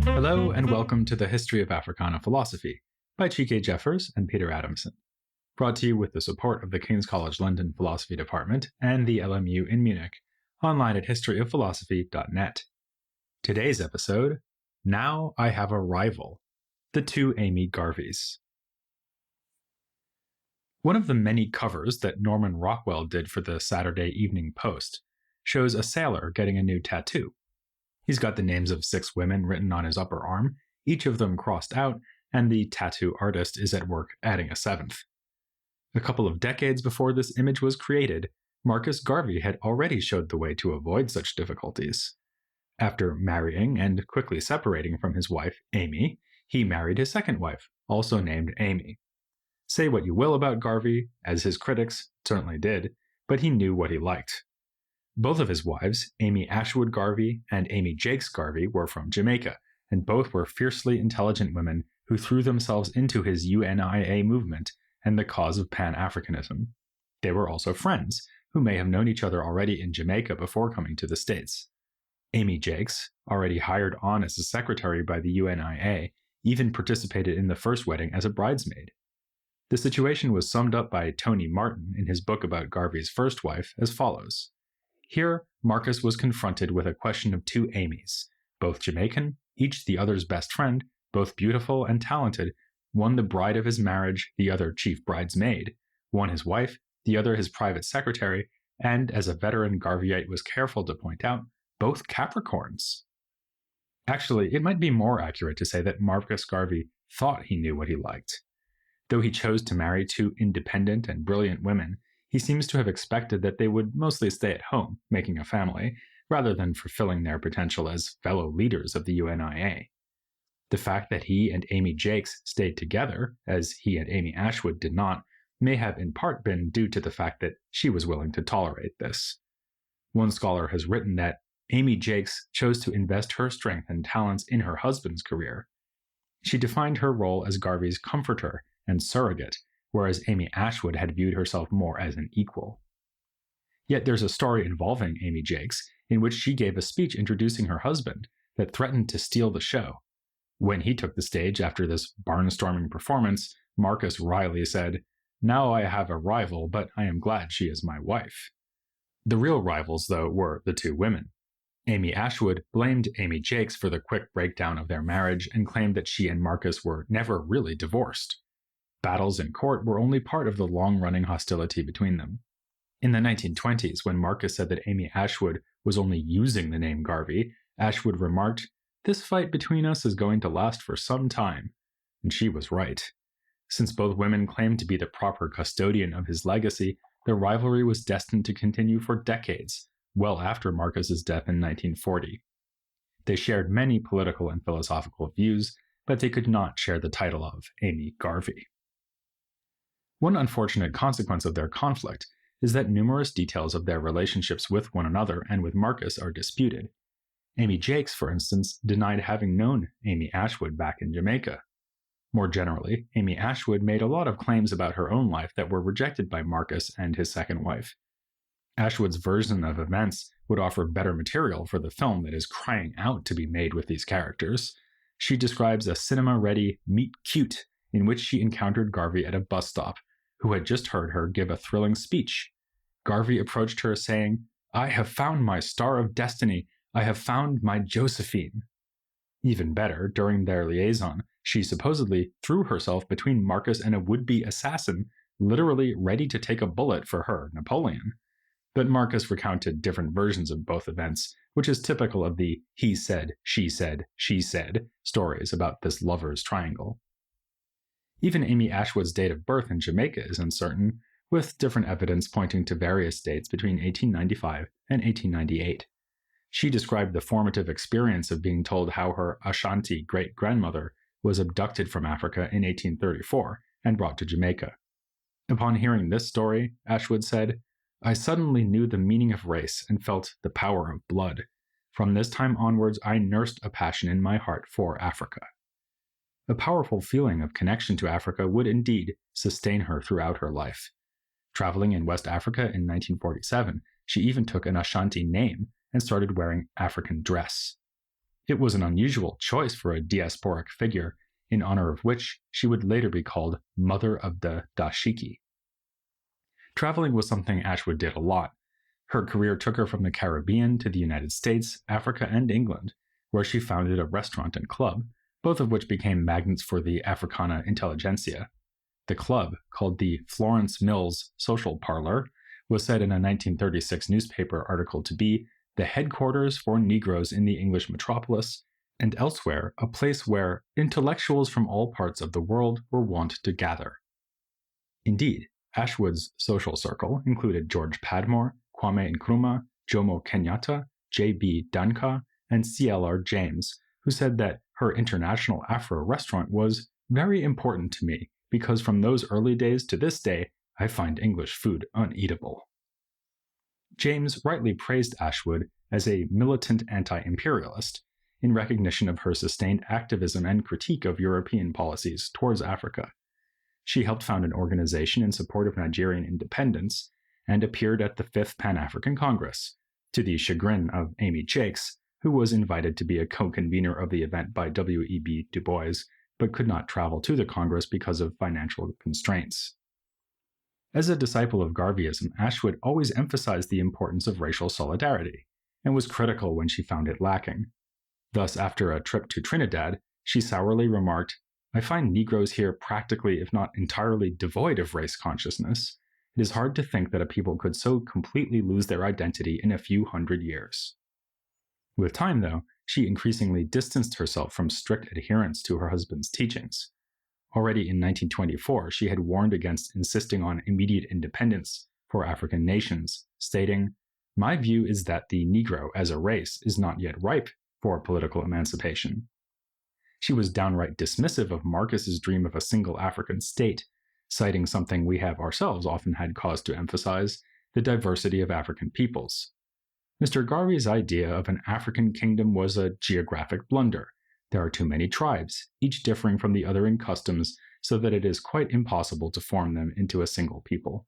Hello and welcome to the History of Africana Philosophy by Jacques Jeffers and Peter Adamson, brought to you with the support of the King's College London Philosophy Department and the LMU in Munich, online at historyofphilosophy.net. Today's episode, Now I Have a Rival, the two Amy Garveys. One of the many covers that Norman Rockwell did for the Saturday Evening Post shows a sailor getting a new tattoo. He's got the names of 6 women written on his upper arm, each of them crossed out, and the tattoo artist is at work adding a 7th. A couple of decades before this image was created, Marcus Garvey had already showed the way to avoid such difficulties. After marrying and quickly separating from his wife, Amy, he married his second wife, also named Amy. Say what you will about Garvey, as his critics certainly did, but he knew what he liked. Both of his wives, Amy Ashwood Garvey and Amy Jacques Garvey, were from Jamaica, and both were fiercely intelligent women who threw themselves into his UNIA movement and the cause of Pan-Africanism. They were also friends, who may have known each other already in Jamaica before coming to the States. Amy Jacques, already hired on as a secretary by the UNIA, even participated in the first wedding as a bridesmaid. The situation was summed up by Tony Martin in his book about Garvey's first wife as follows. Here, Marcus was confronted with a question of 2 Amys, both Jamaican, each the other's best friend, both beautiful and talented, one the bride of his marriage, the other chief bridesmaid, one his wife, the other his private secretary, and, as a veteran Garveyite was careful to point out, both Capricorns. Actually, it might be more accurate to say that Marcus Garvey thought he knew what he liked. Though he chose to marry 2 independent and brilliant women, he seems to have expected that they would mostly stay at home, making a family, rather than fulfilling their potential as fellow leaders of the UNIA. The fact that he and Amy Jacques stayed together, as he and Amy Ashwood did not, may have in part been due to the fact that she was willing to tolerate this. One scholar has written that Amy Jacques chose to invest her strength and talents in her husband's career. She defined her role as Garvey's comforter and surrogate, whereas Amy Ashwood had viewed herself more as an equal. Yet there's a story involving Amy Jacques in which she gave a speech introducing her husband that threatened to steal the show. When he took the stage after this barnstorming performance, Marcus wryly said, "Now I have a rival, but I am glad she is my wife." The real rivals, though, were the 2 women. Amy Ashwood blamed Amy Jacques for the quick breakdown of their marriage and claimed that she and Marcus were never really divorced. Battles in court were only part of the long-running hostility between them. In the 1920s, when Marcus said that Amy Ashwood was only using the name Garvey, Ashwood remarked, "This fight between us is going to last for some time." And she was right. Since both women claimed to be the proper custodian of his legacy, their rivalry was destined to continue for decades, well after Marcus's death in 1940. They shared many political and philosophical views, but they could not share the title of Amy Garvey. One unfortunate consequence of their conflict is that numerous details of their relationships with one another and with Marcus are disputed. Amy Jacques, for instance, denied having known Amy Ashwood back in Jamaica. More generally, Amy Ashwood made a lot of claims about her own life that were rejected by Marcus and his second wife. Ashwood's version of events would offer better material for the film that is crying out to be made with these characters. She describes a cinema-ready meet-cute in which she encountered Garvey at a bus stop, who had just heard her give a thrilling speech. Garvey approached her saying, "I have found my star of destiny. I have found my Josephine." Even better, during their liaison, she supposedly threw herself between Marcus and a would-be assassin, literally ready to take a bullet for her, Napoleon. But Marcus recounted different versions of both events, which is typical of the he said, she said stories about this lover's triangle. Even Amy Ashwood's date of birth in Jamaica is uncertain, with different evidence pointing to various dates between 1895 and 1898. She described the formative experience of being told how her Ashanti great-grandmother was abducted from Africa in 1834 and brought to Jamaica. Upon hearing this story, Ashwood said, "I suddenly knew the meaning of race and felt the power of blood. From this time onwards, I nursed a passion in my heart for Africa." A powerful feeling of connection to Africa would indeed sustain her throughout her life. Traveling in West Africa in 1947, she even took an Ashanti name and started wearing African dress. It was an unusual choice for a diasporic figure, in honor of which she would later be called Mother of the Dashiki. Traveling was something Ashwood did a lot. Her career took her from the Caribbean to the United States, Africa, and England, where she founded a restaurant and club, both of which became magnets for the Africana intelligentsia. The club, called the Florence Mills Social Parlor, was said in a 1936 newspaper article to be the headquarters for Negroes in the English metropolis, and elsewhere a place where intellectuals from all parts of the world were wont to gather. Indeed, Ashwood's social circle included George Padmore, Kwame Nkrumah, Jomo Kenyatta, J.B. Duncan, and C.L.R. James, who said that her international Afro restaurant was very important to me because from those early days to this day, I find English food uneatable. James rightly praised Ashwood as a militant anti-imperialist in recognition of her sustained activism and critique of European policies towards Africa. She helped found an organization in support of Nigerian independence and appeared at the Fifth Pan-African Congress, to the chagrin of Amy Jacques, who was invited to be a co-convener of the event by W.E.B. Du Bois, but could not travel to the Congress because of financial constraints. As a disciple of Garveyism, Ashwood always emphasized the importance of racial solidarity, and was critical when she found it lacking. Thus, after a trip to Trinidad, she sourly remarked, "I find Negroes here practically, if not entirely, devoid of race consciousness. It is hard to think that a people could so completely lose their identity in a few hundred years." With time, though, she increasingly distanced herself from strict adherence to her husband's teachings. Already in 1924, she had warned against insisting on immediate independence for African nations, stating, "My view is that the Negro as a race is not yet ripe for political emancipation." She was downright dismissive of Marcus's dream of a single African state, citing something we have ourselves often had cause to emphasize, the diversity of African peoples. Mr. Garvey's idea of an African kingdom was a geographic blunder. There are too many tribes, each differing from the other in customs, so that it is quite impossible to form them into a single people.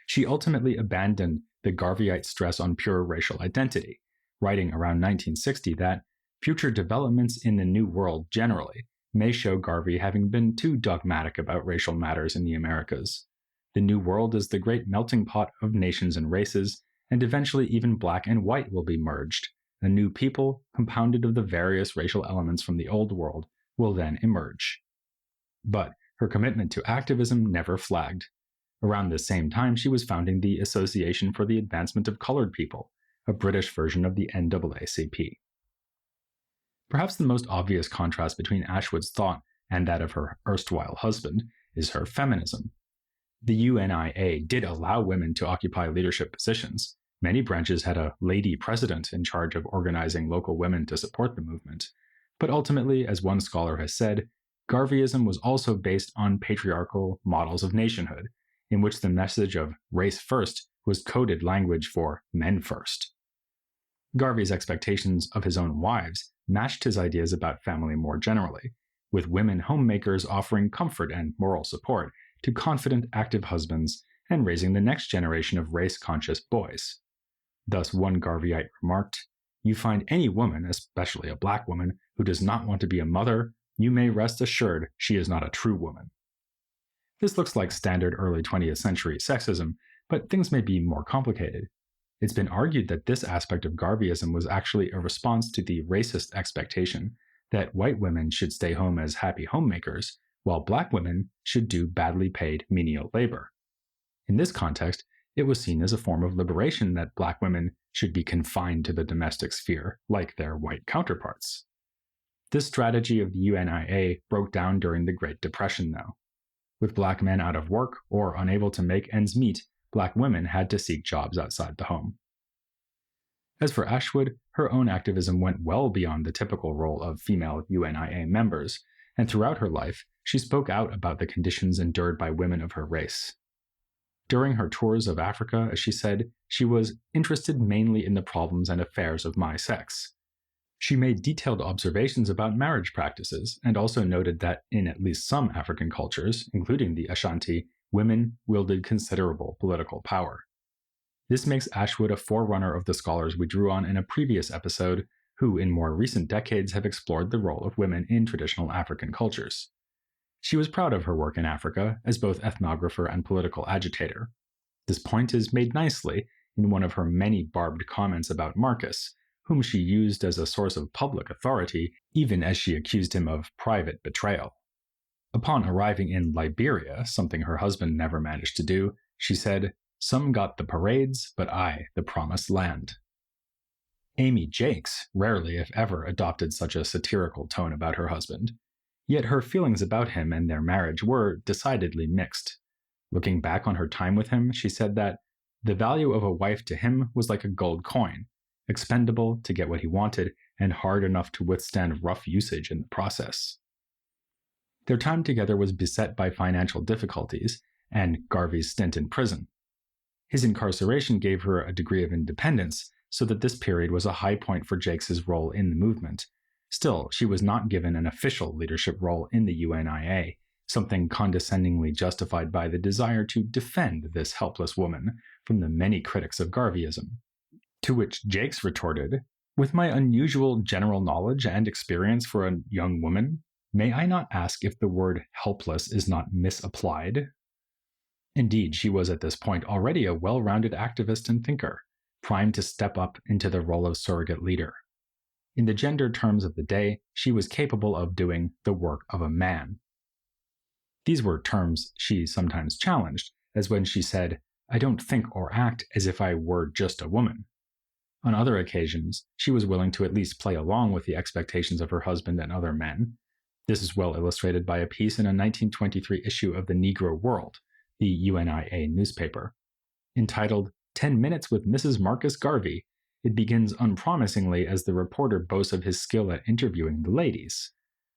She ultimately abandoned the Garveyite stress on pure racial identity, writing around 1960 that future developments in the New World generally may show Garvey having been too dogmatic about racial matters in the Americas. The New World is the great melting pot of nations and races, and eventually even black and white will be merged. A new people, compounded of the various racial elements from the Old World, will then emerge. But her commitment to activism never flagged. Around this same time, she was founding the Association for the Advancement of Colored People, a British version of the NAACP. Perhaps the most obvious contrast between Ashwood's thought and that of her erstwhile husband is her feminism. The UNIA did allow women to occupy leadership positions. Many branches had a lady president in charge of organizing local women to support the movement. But ultimately, as one scholar has said, Garveyism was also based on patriarchal models of nationhood, in which the message of race first was coded language for men first. Garvey's expectations of his own wives matched his ideas about family more generally, with women homemakers offering comfort and moral support to confident, active husbands and raising the next generation of race-conscious boys. Thus, one Garveyite remarked, "You find any woman, especially a black woman, who does not want to be a mother, you may rest assured she is not a true woman." This looks like standard early 20th century sexism, but things may be more complicated. It's been argued that this aspect of Garveyism was actually a response to the racist expectation that white women should stay home as happy homemakers, while black women should do badly paid menial labor. In this context, it was seen as a form of liberation that black women should be confined to the domestic sphere, like their white counterparts. This strategy of the UNIA broke down during the Great Depression, though. With black men out of work or unable to make ends meet, black women had to seek jobs outside the home. As for Ashwood, her own activism went well beyond the typical role of female UNIA members, and throughout her life, she spoke out about the conditions endured by women of her race. During her tours of Africa, as she said, she was interested mainly in the problems and affairs of my sex. She made detailed observations about marriage practices, and also noted that in at least some African cultures, including the Ashanti, women wielded considerable political power. This makes Ashwood a forerunner of the scholars we drew on in a previous episode, who in more recent decades have explored the role of women in traditional African cultures. She was proud of her work in Africa as both ethnographer and political agitator. This point is made nicely in one of her many barbed comments about Marcus, whom she used as a source of public authority, even as she accused him of private betrayal. Upon arriving in Liberia, something her husband never managed to do, she said, "Some got the parades, but I the promised land." Amy Jacques rarely, if ever, adopted such a satirical tone about her husband. Yet her feelings about him and their marriage were decidedly mixed. Looking back on her time with him, she said that the value of a wife to him was like a gold coin, expendable to get what he wanted and hard enough to withstand rough usage in the process. Their time together was beset by financial difficulties and Garvey's stint in prison. His incarceration gave her a degree of independence, so that this period was a high point for Jacques' role in the movement. Still, she was not given an official leadership role in the UNIA, something condescendingly justified by the desire to defend this helpless woman from the many critics of Garveyism. To which Jacques retorted, "With my unusual general knowledge and experience for a young woman, may I not ask if the word helpless is not misapplied?" Indeed, she was at this point already a well-rounded activist and thinker, primed to step up into the role of surrogate leader. In the gender terms of the day, she was capable of doing the work of a man. These were terms she sometimes challenged, as when she said, "I don't think or act as if I were just a woman." On other occasions, she was willing to at least play along with the expectations of her husband and other men. This is well illustrated by a piece in a 1923 issue of the Negro World, the UNIA newspaper. Entitled 10 Minutes with Mrs. Marcus Garvey, it begins unpromisingly as the reporter boasts of his skill at interviewing the ladies.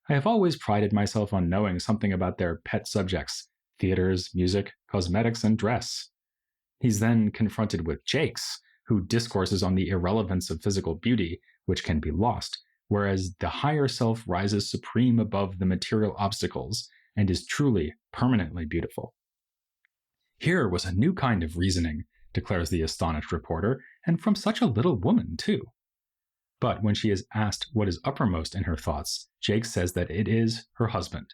"I have always prided myself on knowing something about their pet subjects, theaters, music, cosmetics, and dress." He's then confronted with Jacques, who discourses on the irrelevance of physical beauty, which can be lost, whereas the higher self rises supreme above the material obstacles and is truly permanently beautiful. Here was a new kind of reasoning, declares the astonished reporter, and from such a little woman, too. But when she is asked what is uppermost in her thoughts, Jacques says that it is her husband.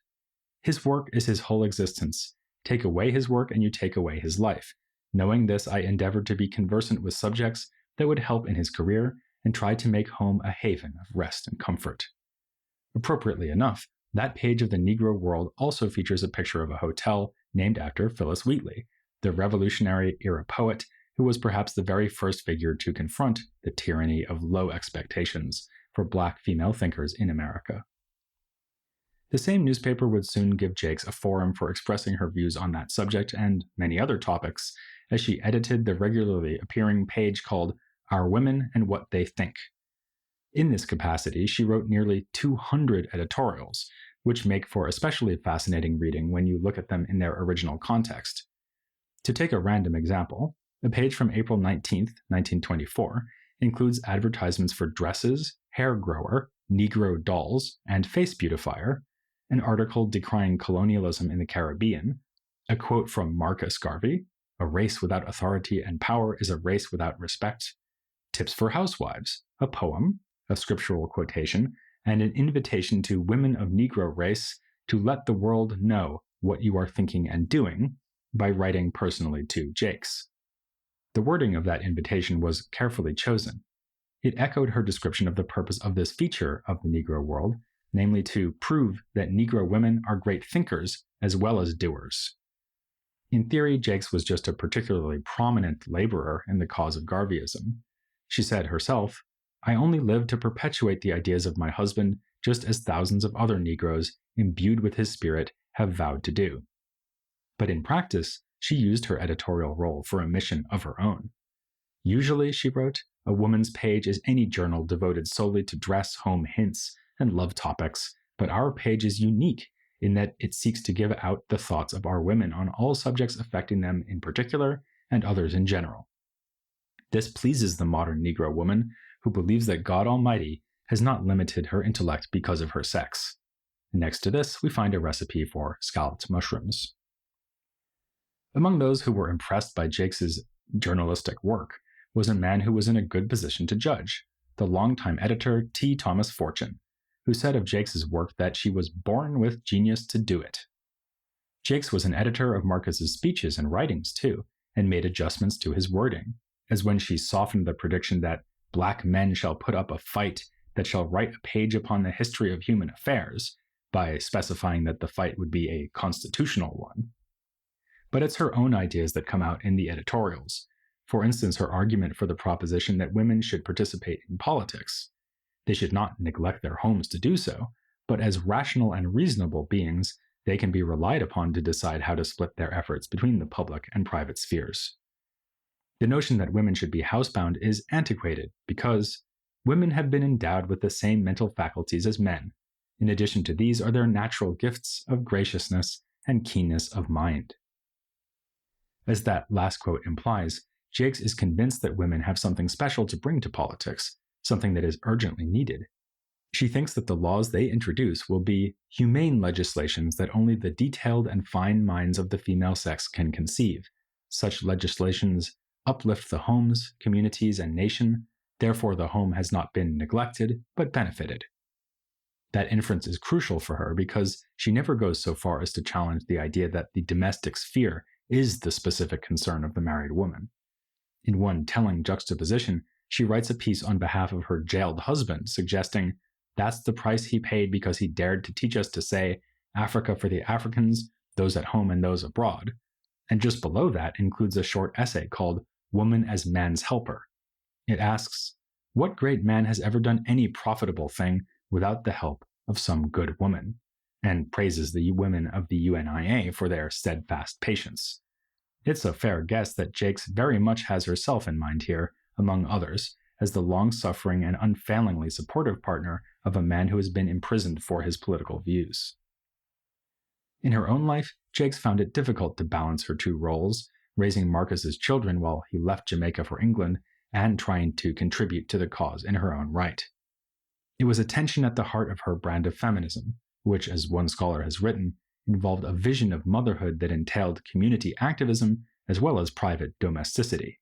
His work is his whole existence. Take away his work and you take away his life. Knowing this, I endeavored to be conversant with subjects that would help in his career and try to make home a haven of rest and comfort. Appropriately enough, that page of the Negro World also features a picture of a hotel named after Phillis Wheatley, the Revolutionary-era poet who was perhaps the very first figure to confront the tyranny of low expectations for Black female thinkers in America. The same newspaper would soon give Jacques a forum for expressing her views on that subject and many other topics, as she edited the regularly appearing page called Our Women and What They Think. In this capacity, she wrote nearly 200 editorials, which make for especially fascinating reading when you look at them in their original context. To take a random example, a page from April 19, 1924, includes advertisements for dresses, hair grower, Negro dolls, and face beautifier, an article decrying colonialism in the Caribbean, a quote from Marcus Garvey, "A race without authority and power is a race without respect," tips for housewives, a poem, a scriptural quotation, and an invitation to women of Negro race to let the world know what you are thinking and doing by writing personally to Jacques. The wording of that invitation was carefully chosen. It echoed her description of the purpose of this feature of the Negro World, namely to prove that Negro women are great thinkers as well as doers. In theory, Jacques was just a particularly prominent laborer in the cause of Garveyism. She said herself, "I only live to perpetuate the ideas of my husband, just as thousands of other Negroes, imbued with his spirit, have vowed to do." But in practice, she used her editorial role for a mission of her own. "Usually," she wrote, "a woman's page is any journal devoted solely to dress, home hints, and love topics, but our page is unique in that it seeks to give out the thoughts of our women on all subjects affecting them in particular and others in general. This pleases the modern Negro woman who believes that God Almighty has not limited her intellect because of her sex." Next to this, we find a recipe for scalloped mushrooms. Among those who were impressed by Jacques' journalistic work was a man who was in a good position to judge, the longtime editor T. Thomas Fortune, who said of Jacques' work that she was born with genius to do it. Jacques was an editor of Marcus's speeches and writings too, and made adjustments to his wording, as when she softened the prediction that black men shall put up a fight that shall write a page upon the history of human affairs, by specifying that the fight would be a constitutional one. But it's her own ideas that come out in the editorials. For instance, her argument for the proposition that women should participate in politics. They should not neglect their homes to do so, but as rational and reasonable beings, they can be relied upon to decide how to split their efforts between the public and private spheres. The notion that women should be housebound is antiquated because women have been endowed with the same mental faculties as men. In addition to these are their natural gifts of graciousness and keenness of mind. As that last quote implies, Jacques is convinced that women have something special to bring to politics, something that is urgently needed. She thinks that the laws they introduce will be humane legislations that only the detailed and fine minds of the female sex can conceive. Such legislations uplift the homes, communities, and nation, therefore the home has not been neglected, but benefited. That inference is crucial for her because she never goes so far as to challenge the idea that the domestic sphere is the specific concern of the married woman. In one telling juxtaposition, she writes a piece on behalf of her jailed husband, suggesting, "That's the price he paid because he dared to teach us to say, Africa for the Africans, those at home and those abroad." And just below that includes a short essay called Woman as Man's Helper. It asks, what great man has ever done any profitable thing without the help of some good woman? And praises the women of the UNIA for their steadfast patience. It's a fair guess that Jacques very much has herself in mind here, among others, as the long-suffering and unfailingly supportive partner of a man who has been imprisoned for his political views. In her own life, Jacques found it difficult to balance her two roles, raising Marcus's children while he left Jamaica for England, and trying to contribute to the cause in her own right. It was a tension at the heart of her brand of feminism, which, as one scholar has written, involved a vision of motherhood that entailed community activism as well as private domesticity.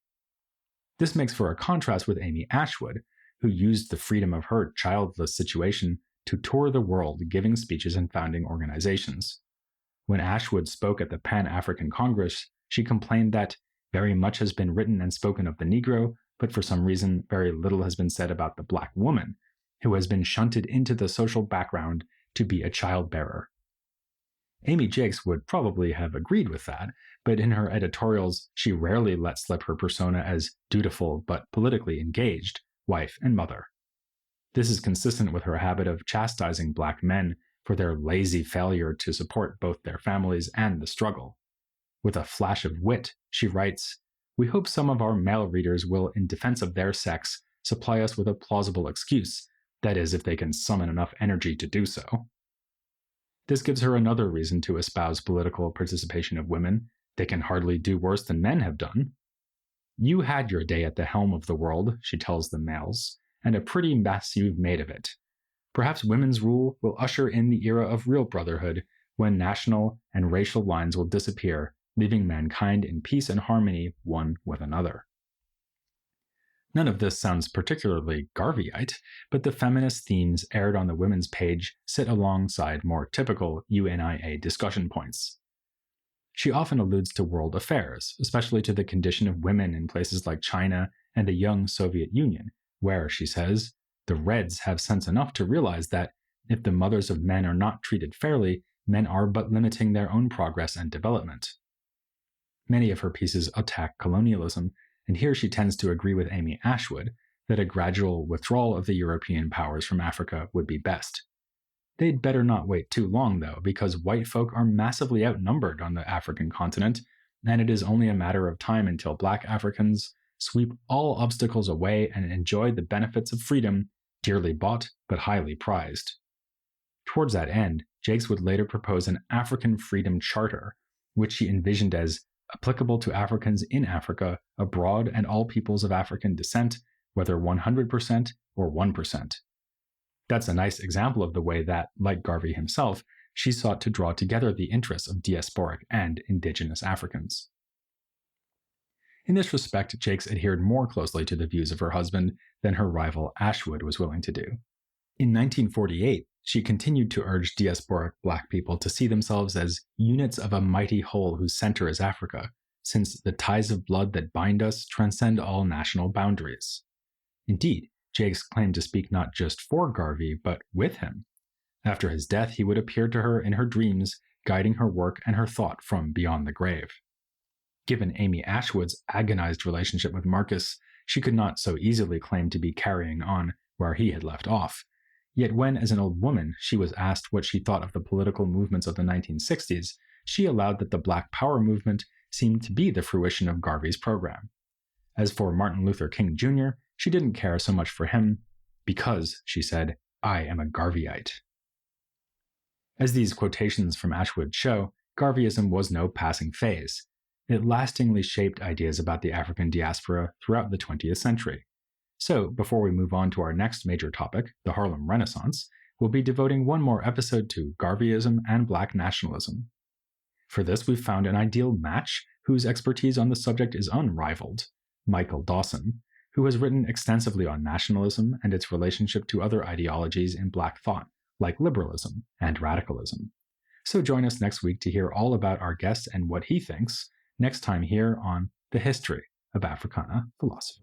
This makes for a contrast with Amy Ashwood, who used the freedom of her childless situation to tour the world giving speeches and founding organizations. When Ashwood spoke at the Pan-African Congress, she complained that very much has been written and spoken of the Negro, but for some reason very little has been said about the black woman, who has been shunted into the social background to be a childbearer. Amy Jacques would probably have agreed with that, but in her editorials, she rarely let slip her persona as dutiful but politically engaged wife and mother. This is consistent with her habit of chastising black men for their lazy failure to support both their families and the struggle. With a flash of wit, she writes, "We hope some of our male readers will, in defense of their sex, supply us with a plausible excuse, that is, if they can summon enough energy to do so." This gives her another reason to espouse political participation of women. They can hardly do worse than men have done. "You had your day at the helm of the world," she tells the males, "and a pretty mess you've made of it. Perhaps women's rule will usher in the era of real brotherhood, when national and racial lines will disappear, leaving mankind in peace and harmony one with another." None of this sounds particularly Garveyite, but the feminist themes aired on the women's page sit alongside more typical UNIA discussion points. She often alludes to world affairs, especially to the condition of women in places like China and the young Soviet Union, where, she says, the Reds have sense enough to realize that if the mothers of men are not treated fairly, men are but limiting their own progress and development. Many of her pieces attack colonialism, and here she tends to agree with Amy Ashwood that a gradual withdrawal of the European powers from Africa would be best. They'd better not wait too long, though, because white folk are massively outnumbered on the African continent, and it is only a matter of time until black Africans sweep all obstacles away and enjoy the benefits of freedom, dearly bought but highly prized. Towards that end, Jacques would later propose an African Freedom Charter, which she envisioned as applicable to Africans in Africa, abroad, and all peoples of African descent, whether 100% or 1%. That's a nice example of the way that, like Garvey himself, she sought to draw together the interests of diasporic and indigenous Africans. In this respect, Jacques adhered more closely to the views of her husband than her rival Ashwood was willing to do. In 1948, she continued to urge diasporic Black people to see themselves as units of a mighty whole whose center is Africa, since the ties of blood that bind us transcend all national boundaries. Indeed, Jacques claimed to speak not just for Garvey, but with him. After his death, he would appear to her in her dreams, guiding her work and her thought from beyond the grave. Given Amy Ashwood's agonized relationship with Marcus, she could not so easily claim to be carrying on where he had left off. Yet when, as an old woman, she was asked what she thought of the political movements of the 1960s, she allowed that the Black Power movement seemed to be the fruition of Garvey's program. As for Martin Luther King Jr., she didn't care so much for him because, she said, "I am a Garveyite." As these quotations from Ashwood show, Garveyism was no passing phase. It lastingly shaped ideas about the African diaspora throughout the 20th century. So, before we move on to our next major topic, the Harlem Renaissance, we'll be devoting one more episode to Garveyism and Black nationalism. For this, we've found an ideal match whose expertise on the subject is unrivaled, Michael Dawson, who has written extensively on nationalism and its relationship to other ideologies in Black thought, like liberalism and radicalism. So join us next week to hear all about our guest and what he thinks, next time here on The History of Africana Philosophy.